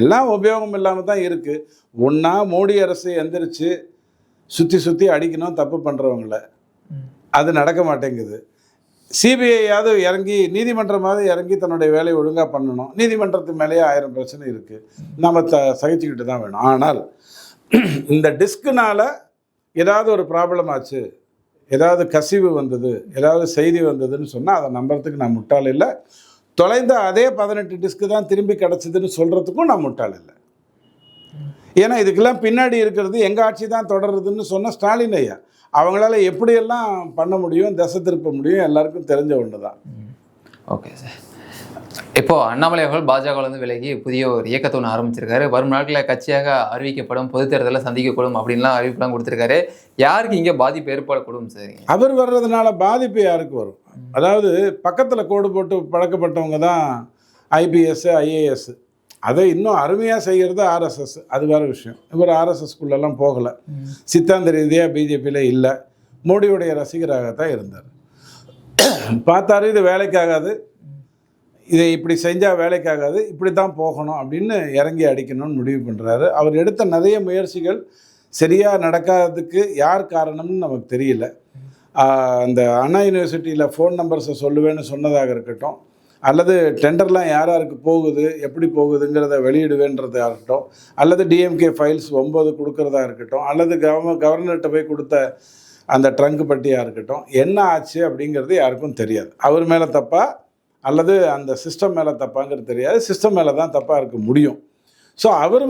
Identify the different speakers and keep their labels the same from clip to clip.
Speaker 1: எல்லாம் உபயோகம் இல்லாமல் தான் இருக்குது. ஒன்றா மோடி அரசு எந்திரிச்சு சுற்றி அடிக்கணும் தப்பு பண்ணுறவங்கள, அது நடக்க மாட்டேங்குது. சிபிஐயாவது இறங்கி நீதிமன்றமாவது இறங்கி தன்னுடைய வேலையை ஒழுங்காக பண்ணணும். நீதிமன்றத்து மேலேயே 1000 பிரச்சனை இருக்குது, நம்ம சகிச்சுக்கிட்டு தான் வேணும். ஆனால் இந்த டிஸ்க்குனால் ஏதாவது ஒரு ப்ராப்ளம் ஆச்சு, ஏதாவது கசிவு வந்தது, ஏதாவது செய்தி வந்ததுன்னு சொன்னால் அதை நம்புறதுக்கு நான் முட்டாள் இல்லை. தொலைந்த அதே 18 டிஸ்க்கு தான் திரும்பி கிடச்சிதுன்னு சொல்கிறதுக்கும் நான் முட்டாள் இல்லை. ஏன்னா இதுக்கெல்லாம் பின்னாடி இருக்கிறது எங்கள் ஆட்சி தான் தொடருதுன்னு சொன்ன ஸ்டாலின் ஐயா, அவங்களால எப்படியெல்லாம் பண்ண முடியும், திசை திருப்ப முடியும், எல்லாருக்கும் தெரிஞ்ச ஒன்று தான்.
Speaker 2: Okay sir. இப்போது அண்ணாமலை அவர்கள் பாஜகவிலேருந்து விலகி புதிய ஒரு இயக்கத்தை ஒன்று ஆரம்பிச்சிருக்காரு. வரும் நாட்களில் கட்சியாக அறிவிக்கப்படும், பொதுத் தேர்தலில் சந்திக்கப்படும் அப்படின்லாம் அறிவிப்புலாம் கொடுத்துருக்காரு. யாருக்கு இங்கே பாதிப்பு ஏற்படக்கூடும் சார்?
Speaker 1: அவர் வர்றதுனால பாதிப்பு யாருக்கு வரும்? அதாவது பக்கத்தில் கோடு போட்டு பழக்கப்பட்டவங்க தான் ஐபிஎஸ் ஐஏஎஸ். அதை இன்னும் அருமையாக செய்கிறது ஆர்எஸ்எஸ், அது வேறு விஷயம். இவர் ஆர்எஸ்எஸ்குள்ளெல்லாம் போகலை, சித்தாந்த ரீதியாக பிஜேபியில் இல்லை, மோடியுடைய ரசிகராகத்தான் இருந்தார். பார்த்தாரு இது வேலைக்காகாது, இதை இப்படி செஞ்சால் வேலைக்காகாது, இப்படி தான் போகணும் அப்படின்னு இறங்கி அடிக்கணும்னு முடிவு பண்ணுறாரு. அவர் எடுத்த நிறைய முயற்சிகள் சரியாக நடக்காததுக்கு யார் காரணம்னு நமக்கு தெரியல. அந்த அண்ணா யூனிவர்சிட்டியில் ஃபோன் நம்பர்ஸை சொல்லுவேன்னு சொன்னதாக இருக்கட்டும், அல்லது டெண்டர்லாம் யாராருக்கு போகுது, எப்படி போகுதுங்கிறத வெளியிடுவேன்றதாக இருக்கட்டும், அல்லது டிஎம்கே ஃபைல்ஸ் 9 கொடுக்குறதா இருக்கட்டும், அல்லது கவர்னர்கிட்ட போய் கொடுத்த அந்த ட்ரங்க் பட்டியாக இருக்கட்டும், என்ன ஆச்சு அப்படிங்கிறது யாருக்கும் தெரியாது. அவர் மேலே தப்பா அல்லது அந்த சிஸ்டம் மேலே தப்பாங்கிறது தெரியாது. சிஸ்டம் மேலே தான் தப்பாக இருக்க முடியும். ஸோ அவர்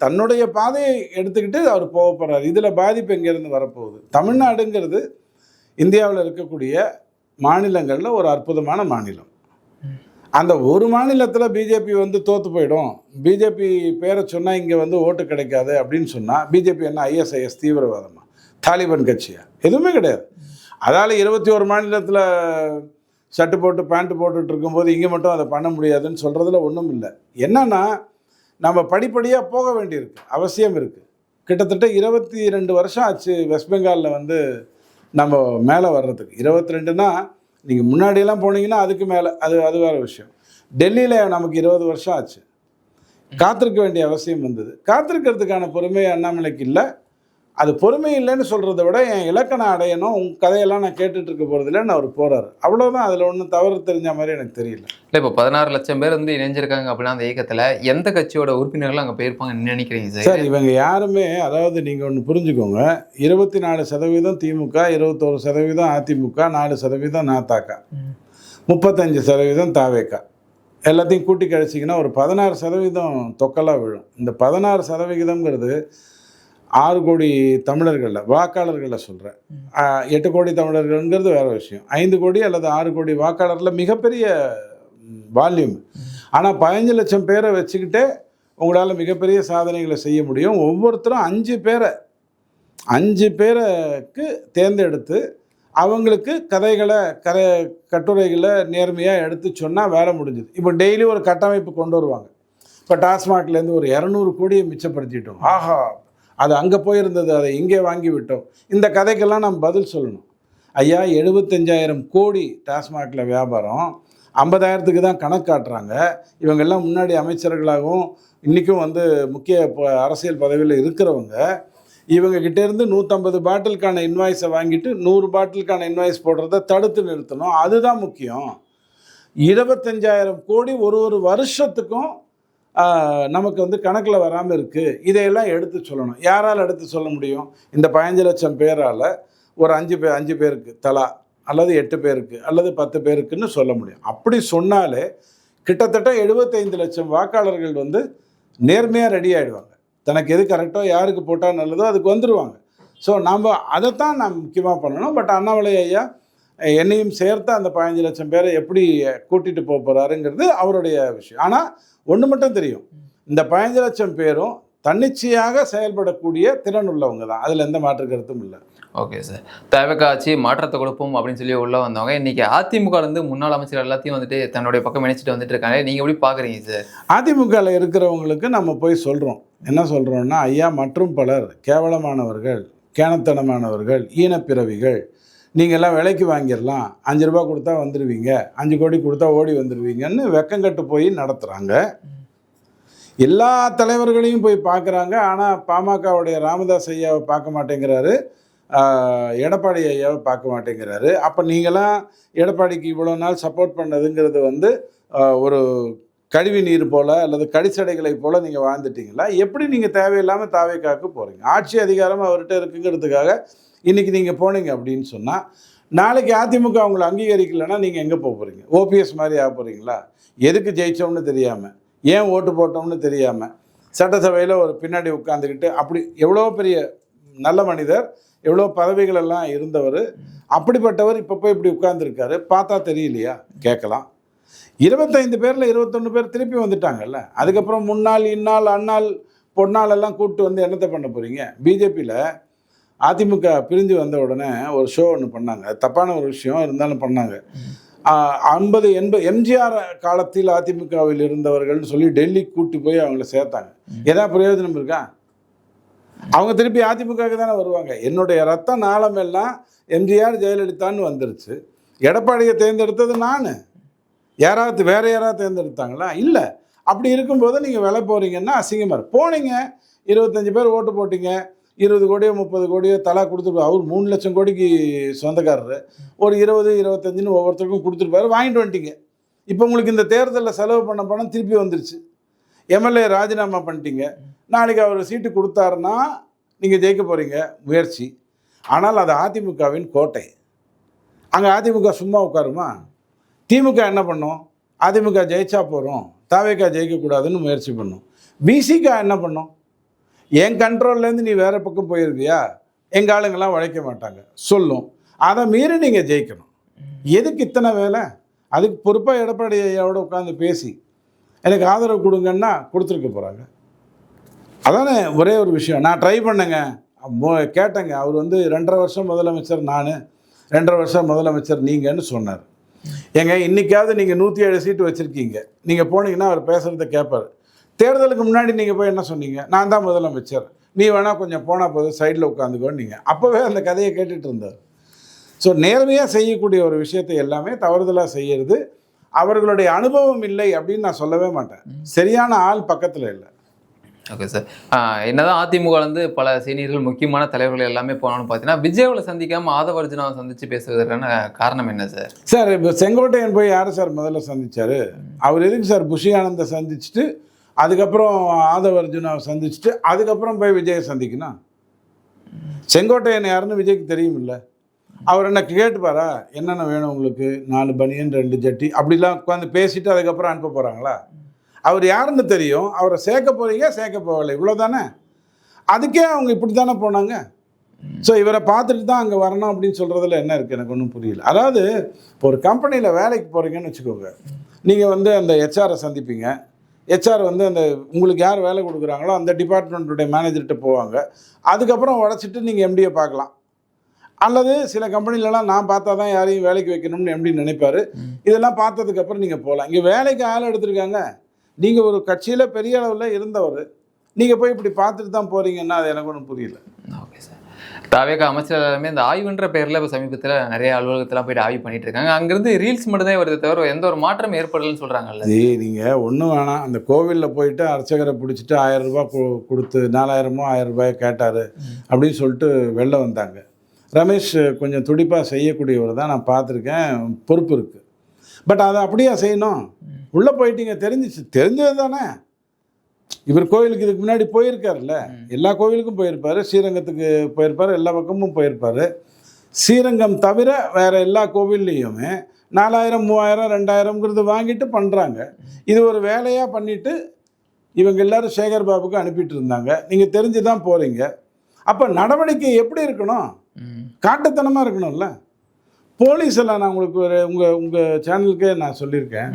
Speaker 1: தன்னுடைய பாதையை எடுத்துக்கிட்டு அவர் போக போகிறார். இதில் பாதிப்பு எங்கேருந்து வரப்போகுது? தமிழ்நாடுங்கிறது இந்தியாவில் இருக்கக்கூடிய மாநிலங்களில் ஒரு அற்புதமான மாநிலம். அந்த ஒரு மாநிலத்தில் பிஜேபி தோற்று போயிடும், பிஜேபி பேரை சொன்னால் இங்கே ஓட்டு கிடைக்காது அப்படின்னு சொன்னால் பிஜேபி என்ன ஐஎஸ்ஐஎஸ் தீவிரவாதமா, தாலிபான் கட்சியா? எதுவுமே கிடையாது. அதால் 21 மாநிலத்தில் ஷர்ட்டு போட்டு பேண்ட்டு போட்டுட்டு இருக்கும்போது இங்கே மட்டும் அதை பண்ண முடியாதுன்னு சொல்கிறதுல ஒன்றும் இல்லை. என்னன்னா நம்ம படிப்படியாக போக வேண்டியிருக்கு, அவசியம் இருக்குது. கிட்டத்தட்ட 22 வருஷம் ஆச்சு வெஸ்ட் பெங்காலில் நம்ம மேலே வர்றதுக்கு. 22னா நீங்கள் முன்னாடியெல்லாம் போனீங்கன்னா அதுக்கு மேலே, அது வேறு விஷயம். டெல்லியில் நமக்கு 20 வருஷம் ஆச்சு. காத்திருக்க வேண்டிய அவசியம் வந்தது. காத்திருக்கிறதுக்கான பொறுமை அண்ணாமலைக்கு இல்லை. அது பொறுமை இல்லைன்னு சொல்கிறத விட என் இலக்கணை அடையணும், உங்கள் கதையெல்லாம் நான் கேட்டுட்டு இருக்க போகிறதில்லன்னு அவர் போகிறாரு. அவ்வளோதான். அதில் ஒன்றும் தவறு தெரிஞ்ச மாதிரி எனக்கு தெரியல.
Speaker 2: இல்லை, இப்போ 16 லட்சம் பேர் இணைஞ்சிருக்காங்க அப்படின்னா அந்த இயக்கத்தில் எந்த கட்சியோட உறுப்பினர்கள் அங்கே போயிருப்பாங்கன்னு நினைக்கிறீங்க சார்?
Speaker 1: சார், இவங்க யாருமே, அதாவது நீங்கள் ஒன்று புரிஞ்சுக்கோங்க, 24% திமுக, 21% அதிமுக, 4% நாத்தாக்கா, 35% தாவேக்கா, எல்லாத்தையும் கூட்டி கழிச்சிங்கன்னா ஒரு 16% தொக்கலாக விழும். இந்த 16%ங்கிறது 6 கோடி தமிழர்களில், வாக்காளர்களில் சொல்கிறேன். 8 கோடி தமிழர்கள்ங்கிறது வேறு விஷயம். 5 கோடி அல்லது 6 கோடி வாக்காளரில் மிகப்பெரிய வால்யூம். ஆனால் 15 லட்சம் பேரை வச்சுக்கிட்டே உங்களால் மிகப்பெரிய சாதனைகளை செய்ய முடியும். ஒவ்வொருத்தரும் 5 பேருக்கு தேர்ந்தெடுத்து அவங்களுக்கு கதைகளை கட்டுரைகளை நேர்மையாக எடுத்து சொன்னால் வேலை முடிஞ்சுது. இப்போ டெய்லி ஒரு கட்டமைப்பு கொண்டு வருவாங்க. இப்போ டாஸ்மாக்லேருந்து ஒரு 200 கோடியை மிச்சப்படுத்திட்டோம், ஆஹா அது அங்கே போயிருந்தது, அதை இங்கே வாங்கி விட்டோம். இந்த கதைக்கெல்லாம் நம்ம பதில் சொல்லணும். ஐயா, 75,000 கோடி டாஸ்மாகில் வியாபாரம், 50,000க்கு தான் கணக்கு காட்டுறாங்க. இவங்கெல்லாம் முன்னாடி அமைச்சர்களாகவும் இன்றைக்கும் முக்கிய அரசியல் பதவியில் இருக்கிறவங்க. இவங்ககிட்டேருந்து 150 பாட்டிலுக்கான இன்வாய்ஸை வாங்கிட்டு 100 பாட்டிலுக்கான இன்வாய்ஸ் போடுறத தடுத்து நிறுத்தணும். அதுதான் முக்கியம். 25,000 கோடி ஒரு வருஷத்துக்கும் நமக்கு கணக்கில் வராமல் இருக்குது. இதையெல்லாம் எடுத்து சொல்லணும். யாரால் எடுத்து சொல்ல முடியும்? இந்த 15 லட்சம் பேரால் ஒரு 5 பேருக்கு தலா, அல்லது 8 பேருக்கு அல்லது 10 பேருக்குன்னு சொல்ல முடியும். அப்படி சொன்னாலே கிட்டத்தட்ட 75 லட்சம் வாக்காளர்கள் நேர்மையாக ரெடி ஆகிடுவாங்க. தனக்கு எது கரெக்டோ, யாருக்கு போட்டால் நல்லதோ அதுக்கு வந்துடுவாங்க. ஸோ நம்ம அதைத்தான் நாம் முக்கியமாக பண்ணணும். பட் அண்ணாமலை ஐயா என்னையும் சேர்த்து அந்த 15 லட்சம் பேரை எப்படி கூட்டிகிட்டு போக போகிறாருங்கிறது அவருடைய விஷயம். ஆனால் ஒன்று மட்டும் தெரியும், இந்த 15 லட்சம் பேரும் தன்னிச்சையாக செயல்படக்கூடிய திறன் உள்ளவங்க தான். அதில் எந்த மாற்று கருத்தும் இல்லை.
Speaker 2: Okay sir. தவிக ஆட்சி மாற்றத்தை கொடுப்போம் அப்படின்னு சொல்லி உள்ளே வந்தவங்க இன்றைக்கி அதிமுக முன்னாள் அமைச்சர் எல்லாத்தையும் தன்னுடைய பக்கம் இணைச்சிட்டு இருக்காங்க. நீங்கள் எப்படி பார்க்குறீங்க சார்?
Speaker 1: அதிமுகவில் இருக்கிறவங்களுக்கு நம்ம போய் சொல்கிறோம், என்ன சொல்கிறோன்னா, ஐயா மற்றும் பலர் கேவலமானவர்கள், கேணத்தனமானவர்கள், ஈனப்பிறவிகள், நீங்கள்லாம் விலைக்கு வாங்கிடலாம், 5 ரூபா கொடுத்தா வந்துடுவீங்க, 5 கோடி கொடுத்தா ஓடி வந்துடுவீங்கன்னு வெக்கங்கட்டு போய் நடத்துகிறாங்க. எல்லா தலைவர்களையும் போய் பார்க்குறாங்க. ஆனால் பாமகவுடைய ராமதாஸ் ஐயாவை பார்க்க மாட்டேங்கிறாரு, எடப்பாடி ஐயாவை பார்க்க மாட்டேங்கிறாரு. அப்போ நீங்களாம் எடப்பாடிக்கு இவ்வளோ நாள் சப்போர்ட் பண்ணதுங்கிறது வந்து ஒரு கழிவு நீர் போல் அல்லது கடிசடைகளை போல் நீங்கள் வாழ்ந்துட்டீங்களா? எப்படி நீங்கள் தேவையில்லாமல் தாவேக்காக்கு போகிறீங்க? ஆட்சி அதிகாரம் அவர்கிட்ட இருக்குங்கிறதுக்காக இன்றைக்கி நீங்கள் போனீங்க அப்படின்னு சொன்னால், நாளைக்கு அதிமுக அவங்களை அங்கீகரிக்கலைன்னா நீங்கள் எங்கே போக போகிறீங்க? ஓபிஎஸ் மாதிரி ஆக போகிறீங்களா? எதுக்கு ஜெயித்தோம்னு தெரியாமல், ஏன் ஓட்டு போட்டோம்னு தெரியாமல், சட்டசபையில் ஒரு பின்னாடி உட்காந்துக்கிட்டு, அப்படி எவ்வளோ பெரிய நல்ல மனிதர், எவ்வளோ பதவிகளெல்லாம் இருந்தவர், அப்படிப்பட்டவர் இப்போ போய் இப்படி உட்கார்ந்துருக்காரு. பார்த்தா தெரியலையா? கேட்கலாம். 25 பேரில் 21 பேர் திருப்பி வந்துட்டாங்கல்ல. அதுக்கப்புறம் முன்னாள், இந்நாள், அந்நாள், பொன்னாள் எல்லாம் கூப்பிட்டு வந்து என்னத்தை பண்ண போகிறீங்க? பிஜேபியில் அதிமுக பிரிஞ்சு வந்த உடனே ஒரு ஷோ ஒன்று பண்ணாங்க. அது தப்பான ஒரு விஷயம் இருந்தாலும் பண்ணாங்க. 50 80 எம்ஜிஆர் காலத்தில் அதிமுகவில் இருந்தவர்கள்னு சொல்லி டெல்லி கூட்டி போய் அவங்கள சேர்த்தாங்க. ஏதாவது பிரயோஜனம் இருக்கா? அவங்க திருப்பி அதிமுகவுக்கு தானே வருவாங்க. என்னுடைய ரத்த நாளம் எல்லாம் எம்ஜிஆர் ஜெயலலிதான்னு வந்துருச்சு. எடப்பாடியை தேர்ந்தெடுத்தது நான். யாராவது வேறு யாராவது தேர்ந்தெடுத்தாங்களா? இல்லை. அப்படி இருக்கும்போது நீங்கள் விலை போகிறீங்கன்னா அசிங்கமாக போனீங்க. 25 பேர் ஓட்டு போட்டிங்க. 20 கோடியோ 30 கோடியோ தலா கொடுத்துருப்பாரு. அவர் 3 லட்சம் கோடிக்கு சொந்தக்காரரு. ஒரு 20 25ன்னு ஒவ்வொருத்தருக்கும் கொடுத்துருப்பாரு. வாங்கிட்டு வந்துட்டீங்க. இப்போ உங்களுக்கு இந்த தேர்தலில் செலவு பண்ண பணம் திருப்பி வந்துருச்சு. எம்எல்ஏ ராஜினாமா பண்ணிட்டீங்க. நாளைக்கு அவர் சீட்டு கொடுத்தாருன்னா நீங்கள் ஜெயிக்க போகிறீங்க, முயற்சி. ஆனால் அது அதிமுகவின் கோட்டை. அங்கே அதிமுக சும்மா உட்காருமா? திமுக என்ன பண்ணும்? அதிமுக ஜெயிச்சா போகிறோம், தாவேக்கா ஜெயிக்கக்கூடாதுன்னு முயற்சி பண்ணும். பிசிகா என்ன பண்ணும்? என் கண்ட்ரோல்லேருந்து நீ வேறு பக்கம் போயிருக்கியா, எங்கள் ஆளுங்கள்லாம் உழைக்க மாட்டாங்க சொல்லும். அதை மீறி நீங்கள் ஜெயிக்கணும். எதுக்கு இத்தனை வேலை? அதுக்கு பொறுப்பாக எடப்பாடி ஐயாவோட உட்காந்து பேசி எனக்கு ஆதரவு கொடுங்கன்னா கொடுத்துருக்க போகிறாங்க. அதானே ஒரே ஒரு விஷயம். நான் ட்ரை பண்ணேங்க, கேட்டேங்க. அவர் வந்து 2.5 வருஷம் முதலமைச்சர் நான், 2.5 வருஷம் முதலமைச்சர் நீங்கன்னு சொன்னார். ஏங்க இன்றைக்காவது நீங்கள் 107 சீட்டு வச்சுருக்கீங்க. நீங்கள் போனீங்கன்னா அவர் பேசுகிறத கேட்பார். தேர்தலுக்கு முன்னாடி நீங்கள் போய் என்ன சொன்னீங்க? நான் தான் முதலமைச்சர், நீ வேணால் கொஞ்சம் போனால் போதும் சைடில் உட்காந்துக்கோன்னு நீங்கள் அப்போவே அந்த கதையை கேட்டுட்டு இருந்தார். ஸோ நேர்மையாக செய்யக்கூடிய ஒரு விஷயத்தை எல்லாமே தவறுதலாக செய்கிறது. அவர்களுடைய அனுபவம் இல்லை அப்படின்னு நான் சொல்லவே மாட்டேன். சரியான ஆள் பக்கத்தில் இல்லை.
Speaker 2: Okay sir. என்னதான் அதிமுக வந்து பல சீனியர்கள் முக்கியமான தலைவர்கள் எல்லாமே போனாலும் பார்த்தீங்கன்னா விஜயாவில் சந்திக்காமல் ஆதவ அர்ஜுனாவை சந்தித்து பேசுவதற்கான காரணம் என்ன சார்?
Speaker 1: சார் இப்போ செங்கோட்டையன் போய் யாரை சார் முதல்ல சந்திச்சார்? அவர் எதுக்கு சார் புஷி ஆனந்தை சந்திச்சுட்டு அதுக்கப்புறம் ஆதவ அர்ஜுனாவை சந்திச்சுட்டு அதுக்கப்புறம் போய் விஜயை சந்திக்கணும்? செங்கோட்டையன் யாருன்னு விஜய்க்கு தெரியும் இல்லை? அவர் என்ன கேட்டுப்பாரா? என்னென்ன வேணும் உங்களுக்கு? 4 பனியன் 2 ஜட்டி அப்படிலாம் உட்காந்து பேசிட்டு அதுக்கப்புறம் அனுப்ப போகிறாங்களா? அவர் யாருன்னு தெரியும். அவரை சேர்க்க போகிறீங்க, சேர்க்க போகலை, இவ்வளோதானே. அதுக்கே அவங்க இப்படி தானே போனாங்க. ஸோ இவரை பார்த்துட்டு தான் அங்கே வரணும் அப்படின்னு சொல்கிறதுல என்ன இருக்குது? எனக்கு ஒன்றும் புரியல. அதாவது ஒரு கம்பெனியில் வேலைக்கு போகிறீங்கன்னு வச்சுக்கோங்க. நீங்கள் வந்து அந்த ஹெச்ஆரை சந்திப்பீங்க. ஹெச்ஆர் வந்து அந்த உங்களுக்கு யார் வேலை கொடுக்குறாங்களோ அந்த டிபார்ட்மெண்ட்டுடைய மேனேஜர்கிட்ட போவாங்க. அதுக்கப்புறம் உடச்சிட்டு நீங்கள் எம்டியை பார்க்கலாம். அல்லது சில கம்பெனிலலாம் நான் பார்த்தா தான் யாரையும் வேலைக்கு வைக்கணும்னு எம்டி நினைப்பார். இதெல்லாம் பார்த்ததுக்கப்புறம் நீங்கள் போகலாம். இங்கே வேலைக்கு ஆள் எடுத்திருக்காங்க. நீங்கள் ஒரு கட்சியில் பெரிய அளவில் இருந்தவர், நீங்கள் போய் இப்படி பார்த்துட்டு தான் போகிறீங்கன்னா அது எனக்கு ஒன்றும் புரியல.
Speaker 2: Okay sir. தாவேக்கா அமைச்சர் எல்லாமே இந்த ஆய்வுன்ற பேரில் இப்போ சமீபத்தில் நிறைய அலுவலகத்தெல்லாம் போயிட்டு ஆய்வு பண்ணிட்டு இருக்காங்க. அங்கேருந்து ரீல்ஸ் மட்டும்தான் வருது தவிர எந்த ஒரு மாற்றம் ஏற்படலன்னு சொல்கிறாங்கல்ல.
Speaker 1: நீங்கள் ஒன்றும் வேணாம். அந்த கோவிலில் போயிட்டு அர்ச்சகரை பிடிச்சிட்டு 1000 ரூபாய் கொடுத்து 4000மோ 1000 ரூபாய் கேட்டார் அப்படின்னு சொல்லிட்டு வெளில வந்தாங்க. ரமேஷ் கொஞ்சம் துடிப்பாக செய்யக்கூடியவர் தான், நான் பார்த்துருக்கேன், பொறுப்பு இருக்குது. பட் அதை அப்படியே செய்யணும். உள்ளே போயிட்டீங்க, தெரிஞ்சது தானே. இவர் கோயிலுக்கு இதுக்கு முன்னாடி போயிருக்காருல்ல, எல்லா கோவிலுக்கும் போயிருப்பார், ஸ்ரீரங்கத்துக்கு போயிருப்பார், எல்லா பக்கமும் போயிருப்பார். ஸ்ரீரங்கம் தவிர வேறு எல்லா கோவில்லையுமே 4000 3000 2000ங்கிறது வாங்கிட்டு பண்ணுறாங்க. இது ஒரு வேலையாக பண்ணிவிட்டு இவங்க எல்லோரும் சேகர் பாபுக்கு அனுப்பிட்டு இருந்தாங்க. நீங்கள் தெரிஞ்சு தான் போகிறீங்க. அப்போ நடவடிக்கை எப்படி இருக்கணும்? காட்டுத்தனமாக இருக்கணும்ல. போலீஸ் எல்லாம் நான் உங்களுக்கு ஒரு உங்கள் சேனலுக்கே நான் சொல்லியிருக்கேன்.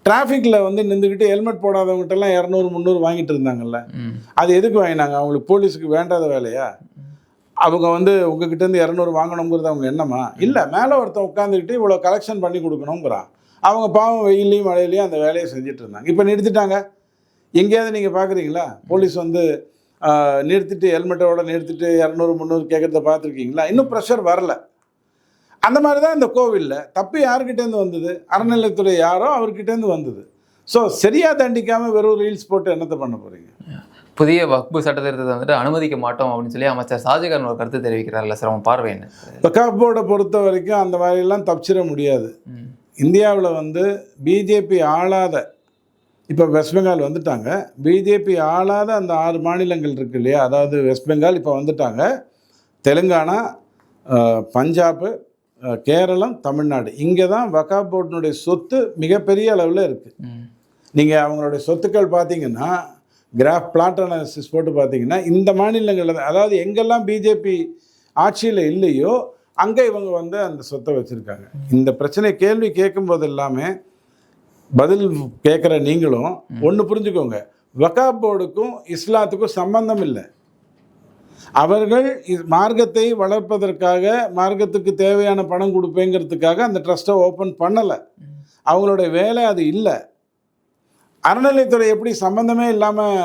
Speaker 1: டிராஃபிக்கில் வந்து நின்றுக்கிட்டு ஹெல்மெட் போடாதவங்ககிட்டலாம் 200 300 வாங்கிட்டு இருந்தாங்கல்ல. அது எதுக்கு வாங்கினாங்க? அவங்களுக்கு போலீஸுக்கு வேண்டாத வேலையா? அவங்க வந்து உங்ககிட்டேருந்து 200 வாங்கணுங்கிறது அவங்க எண்ணமா? இல்லை, மேலே ஒருத்தன் உட்காந்துக்கிட்டு இவ்வளோ கலெக்ஷன் பண்ணி கொடுக்கணுங்கிறான். அவங்க பாவம் வெயிலையும் மழையிலையும் அந்த வேலையை செஞ்சுட்டு இருந்தாங்க. இப்போ நிறுத்திட்டாங்க. எங்கேயாவது நீங்கள் பார்க்குறீங்களா போலீஸ் வந்து நிறுத்திட்டு ஹெல்மெட்டோட நிறுத்திட்டு 200 300 கேட்குறத பார்த்துருக்கீங்களா? இன்னும் ப்ரெஷர் வரல. அந்த மாதிரி தான் இந்த கோவிலில் தப்பு யாருக்கிட்டேருந்து வந்தது? அறநிலையத்துறை யாரோ அவர்கிட்டேருந்து வந்தது. ஸோ சரியாக தண்டிக்காமல் வெறும் ரீல்ஸ் போட்டு என்னத்தை பண்ண போகிறீங்க?
Speaker 2: புதிய வக்பு சட்டத்திட்டத்தை வந்துட்டு அனுமதிக்க மாட்டோம் அப்படின்னு சொல்லி அமைச்சர் ஷாஜகான் ஒரு கருத்து தெரிவிக்கிறார்ல சார், அவன் பார்வை என்ன?
Speaker 1: வக்ஃப் போர்டை பொறுத்த வரைக்கும் அந்த மாதிரிலாம் தப்பிச்சிட முடியாது. இந்தியாவில் வந்து பிஜேபி ஆளாத, இப்போ வெஸ்ட் பெங்கால் வந்துட்டாங்க, பிஜேபி ஆளாத அந்த 6 மாநிலங்கள் இருக்கு இல்லையா, அதாவது வெஸ்ட் பெங்கால் இப்போ வந்துட்டாங்க, தெலுங்கானா, பஞ்சாப், கேரளம், தமிழ்நாடு, இங்கே தான் வக்ஃப் போர்டினுடைய சொத்து மிகப்பெரிய அளவில் இருக்குது. நீங்கள் அவங்களுடைய சொத்துக்கள் பார்த்தீங்கன்னா கிராஃப் பிளாட் அனாலிசிஸ் போட்டு பார்த்தீங்கன்னா இந்த மாநிலங்களில், அதாவது எங்கெல்லாம் பிஜேபி ஆட்சியில் இல்லையோ அங்கே இவங்க வந்து அந்த சொத்தை வச்சுருக்காங்க. இந்த பிரச்சனை கேள்வி கேட்கும்போது எல்லாமே பதில் கேட்குற நீங்களும் ஒன்று புரிஞ்சுக்கோங்க, வக்ஃப் போர்டுக்கும் இஸ்லாத்துக்கும் சம்பந்தம் இல்லை. அவர்கள் மார்க்கத்தை வளர்ப்பதற்காக, மார்க்கத்துக்கு தேவையான பணம் கொடுப்பேங்கிறதுக்காக அந்த ட்ரஸ்ட்டை ஓப்பன் பண்ணலை. அவங்களுடைய வேலை அது இல்லை. அறநிலைத்துறை எப்படி சம்மந்தமே இல்லாமல்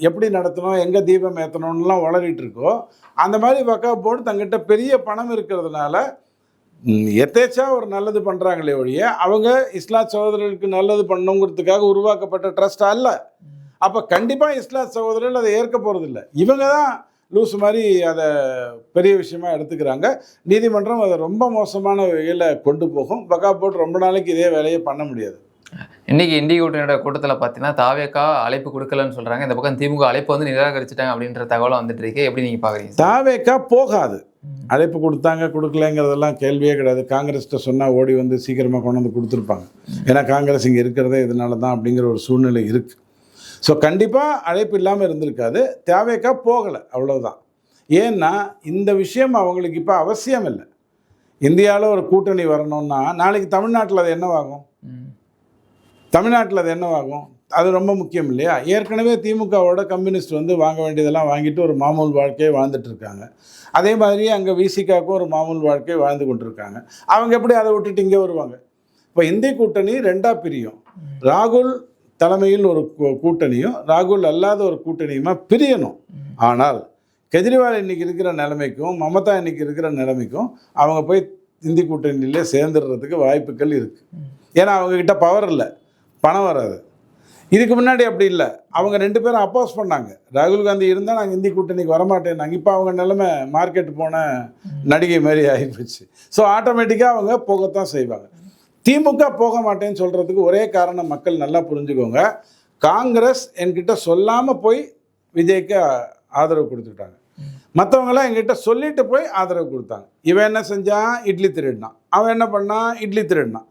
Speaker 1: எப்படி நடத்தணும், எங்கே தீபம் ஏற்றணும்லாம் வளரிட்டு இருக்கோ, அந்த மாதிரி வக்ஃப் போர்டு தங்கிட்ட பெரிய பணம் இருக்கிறதுனால எதேச்சா ஒரு நல்லது பண்ணுறாங்களே ஒழிய அவங்க இஸ்லாத் சகோதரர்களுக்கு நல்லது பண்ணணுங்கிறதுக்காக உருவாக்கப்பட்ட ட்ரஸ்ட் அல்ல. அப்போ கண்டிப்பாக இஸ்லாத் சகோதரர்கள் அதை ஏற்க போகிறதில்ல. இவங்க தான் லூஸ் மாதிரி அதை பெரிய விஷயமா எடுத்துக்கிறாங்க. நீதிமன்றம் அதை ரொம்ப மோசமான வகையில் கொண்டு போகும். வக்ஃப் போர்டு ரொம்ப நாளைக்கு இதே வேலையை பண்ண முடியாது.
Speaker 2: இன்னைக்கு இந்திய கூட்டணியோட கூட்டத்தில் பார்த்தீங்கன்னா தாவேக்கா அழைப்பு கொடுக்கலன்னு சொல்கிறாங்க, இந்த பக்கம் திமுக அழைப்பு வந்து நிராகரிச்சிட்டாங்க அப்படின்ற தகவலும் வந்துட்டு இருக்கு. எப்படி நீங்கள் பார்க்குறீங்க?
Speaker 1: தாவேக்கா போகாது. அழைப்பு கொடுத்தாங்க கொடுக்கலங்கிறதெல்லாம் கேள்வியே கிடையாது. காங்கிரஸ்கிட்ட சொன்னால் ஓடி வந்து சீக்கிரமாக கொண்டு வந்து கொடுத்துருப்பாங்க. ஏன்னா காங்கிரஸ் இங்கே இருக்கிறதே இதனால தான் அப்படிங்கிற ஒரு சூழ்நிலை இருக்குது. ஸோ கண்டிப்பாக அழைப்பு இல்லாமல் இருந்திருக்காது. தாவேக்கா போகலை, அவ்வளோதான். ஏன்னா இந்த விஷயம் அவங்களுக்கு இப்போ அவசியம் இல்லை. இந்தியாவில் ஒரு கூட்டணி வரணும்னா நாளைக்கு தமிழ்நாட்டில் அது என்னவாகும்? தமிழ்நாட்டில் அது என்னவாகும்? அது ரொம்ப முக்கியம் இல்லையா? ஏற்கனவே திமுகவோட கம்யூனிஸ்ட் வந்து வாங்க வேண்டியதெல்லாம் வாங்கிட்டு ஒரு மாமூல் வாழ்க்கையை வாழ்ந்துட்டு இருக்காங்க. அதே மாதிரி அங்கே விசிகாவுக்கும் ஒரு மாமூல் வாழ்க்கையை வாழ்ந்து கொண்டிருக்காங்க. அவங்க எப்படி அதை விட்டுட்டு இங்கே வருவாங்க? இப்போ இந்திய கூட்டணி 2ஆக பிரியும். ராகுல் தலைமையில் ஒரு கூட்டணியும் ராகுல் அல்லாத ஒரு கூட்டணியுமா பிரியணும். ஆனால் கெஜ்ரிவால் இன்னைக்கு இருக்கிற நிலைமைக்கும் மமதா இன்னைக்கு இருக்கிற நிலைமைக்கும் அவங்க போய் இந்திய கூட்டணியிலே சேர்ந்துடுறதுக்கு வாய்ப்புகள் இருக்குது. ஏன்னா அவங்கக்கிட்ட பவர் இல்லை, பணம் வராது. இதுக்கு முன்னாடி அப்படி இல்லை. அவங்க 2 பேரும் அப்போஸ் பண்ணாங்க. ராகுல் காந்தி இருந்தால் நாங்கள் இந்திய கூட்டணிக்கு வரமாட்டேன்னாங்க. இப்போ அவங்க நிலைமை மார்க்கெட் போன நடிகை மாதிரி ஆகிப்போச்சு. ஸோ ஆட்டோமேட்டிக்காக அவங்க போகத்தான் செய்வாங்க. திமுக போக மாட்டேன்னு சொல்கிறதுக்கு ஒரே காரணம் மக்கள் நல்லா புரிஞ்சுக்கோங்க, காங்கிரஸ் என்கிட்ட சொல்லாமல் போய் விஜய்க்கு ஆதரவு கொடுத்துட்டாங்க. மற்றவங்களாம் எங்கிட்ட சொல்லிட்டு போய் ஆதரவு கொடுத்தாங்க. இவன் என்ன செஞ்சான்? இட்லி திருடினான். அவன் என்ன பண்ணான்? இட்லி திருடினான்.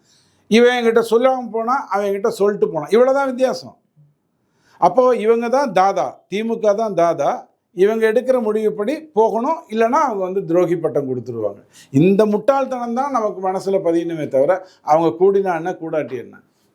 Speaker 1: இவன் என்கிட்ட சொல்லாமல் போனான், அவன் என்கிட்ட சொல்லிட்டு போனான். இவ்வளோதான் வித்தியாசம். அப்போது இவங்க தான் தாதா, திமுக தான் தாதா. இவங்க எடுக்கிற முடிவுப்படி போகணும், இல்லைனா அவங்க வந்து துரோகி பட்டம் கொடுத்துருவாங்க. இந்த முட்டாள்தனம் தான் நமக்கு மனசில் பதியணுமே தவிர அவங்க கூடினா என்ன கூடாட்டி என்ன.